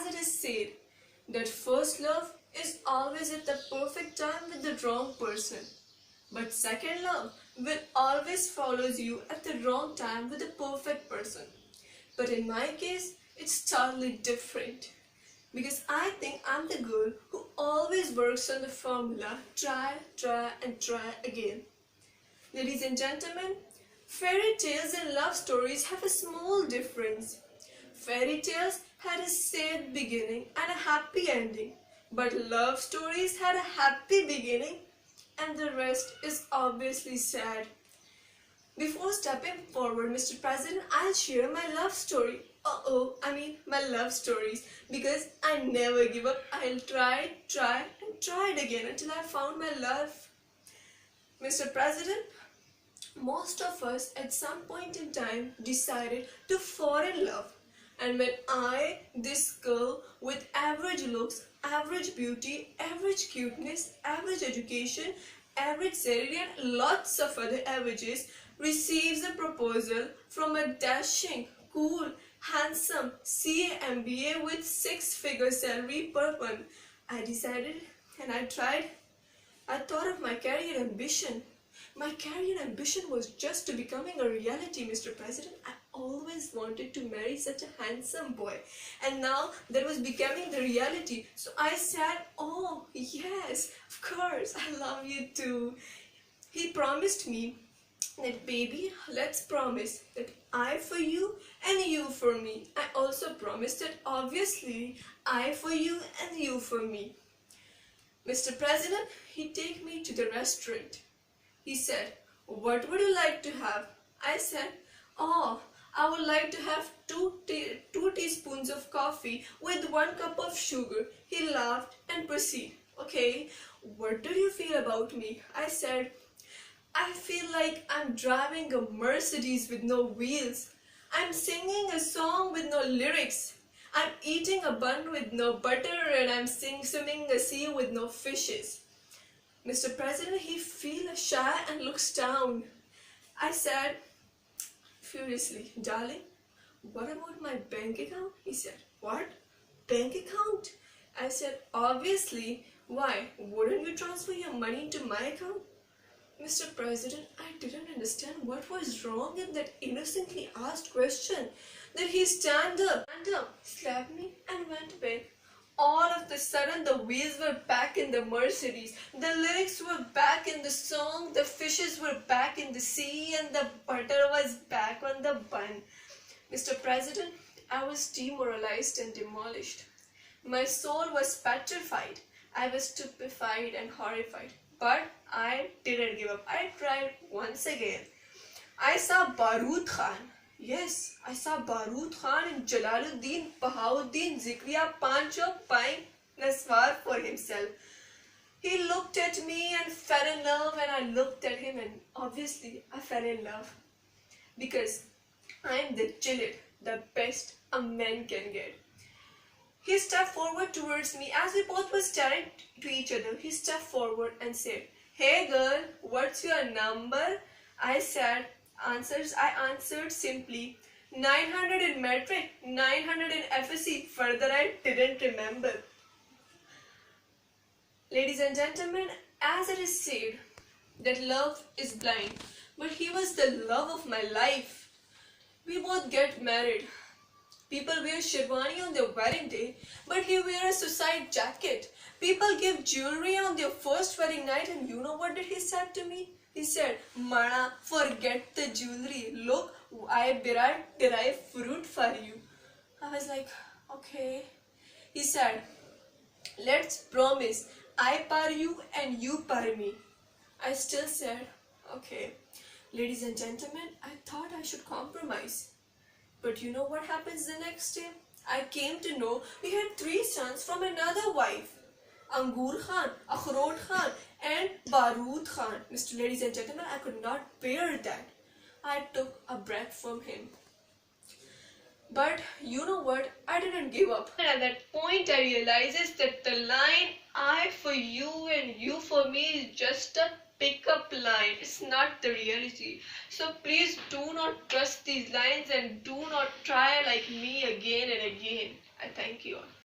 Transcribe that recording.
it is said that first love is always at the perfect time with the wrong person, but second love will always follows you at the wrong time with the perfect person. But in my case, it's totally different. Because I think I'm the girl who always works on the formula try, try and try again. Ladies and gentlemen, fairy tales and love stories have a small difference. Fairy tales had a sad beginning and a happy ending, but love stories had a happy beginning and the rest is obviously sad. Before stepping forward, Mr. President, I'll share my love story. My love stories, because I never give up. I'll try and try it again until I found my love. Mr. President, most of us at some point in time decided to fall in love. And when I, this girl with average looks, average beauty, average cuteness, average education, average salary and lots of other averages, receives a proposal from a dashing, cool, handsome CA MBA with 6-figure salary per month, I decided and I tried. I thought of my career ambition. My career ambition was just to becoming a reality, Mr. President. I always wanted to marry such a handsome boy, and now that was becoming the reality. So I said, oh yes, of course, I love you too. He promised me that, baby, let's promise that I for you and you for me. I also promised that obviously I for you and you for me. Mr. President, he take me to the restaurant. He said, what would you like to have? I said, oh, I would like to have two teaspoons of coffee with 1 cup of sugar. He laughed and proceeded, okay, what do you feel about me? I said, I feel like I'm driving a Mercedes with no wheels. I'm singing a song with no lyrics. I'm eating a bun with no butter, and I'm swimming a sea with no fishes. Mr. President, he feels shy and looks down. I said furiously, darling, what about my bank account? He said, what? Bank account? I said, obviously. Why? Wouldn't you transfer your money into my account? Mr. President, I didn't understand what was wrong in that innocently asked question. That he stand up, slapped me and went back. All of a sudden the wheels were back in the Mercedes, the lyrics were back in the song, the fishes were back in the sea, and the butter was back on the bun. Mr. President, I was demoralized and demolished. My soul was petrified. I was stupefied and horrified. But I didn't give up. I tried once again. I saw Barood Khan. Yes, I saw Barood Khan and Jalaluddin, Bahauddin, Zikriya, Pancho buying Naswar for himself. He looked at me and fell in love, and I looked at him, and obviously I fell in love. Because I am the Jilid, the best a man can get. He stepped forward towards me. As we both were staring to each other, he stepped forward and said, hey girl, what's your number? I answered simply, 900 in metric, 900 in FSC. Further, I didn't remember. Ladies and gentlemen, as it is said that love is blind, but he was the love of my life. We both get married. People wear sherwani on their wedding day, but he wears a suicide jacket. People give jewelry on their first wedding night, and you know what did he said to me? He said, Mana, forget the jewelry. Look, I derive fruit for you. I was like, okay. He said, let's promise, I par you and you par me. I still said, okay. Ladies and gentlemen, I thought I should compromise. But you know what happens the next day? I came to know we had 3 sons from another wife. Angur Khan, Akhrot Khan and Barood Khan. Ladies and gentlemen, I could not bear that. I took a breath from him. But you know what? I didn't give up. And at that point I realized that the line I for you and you for me is just a pick-up line. It's not the reality. So please do not trust these lines and do not try like me again and again. I thank you all.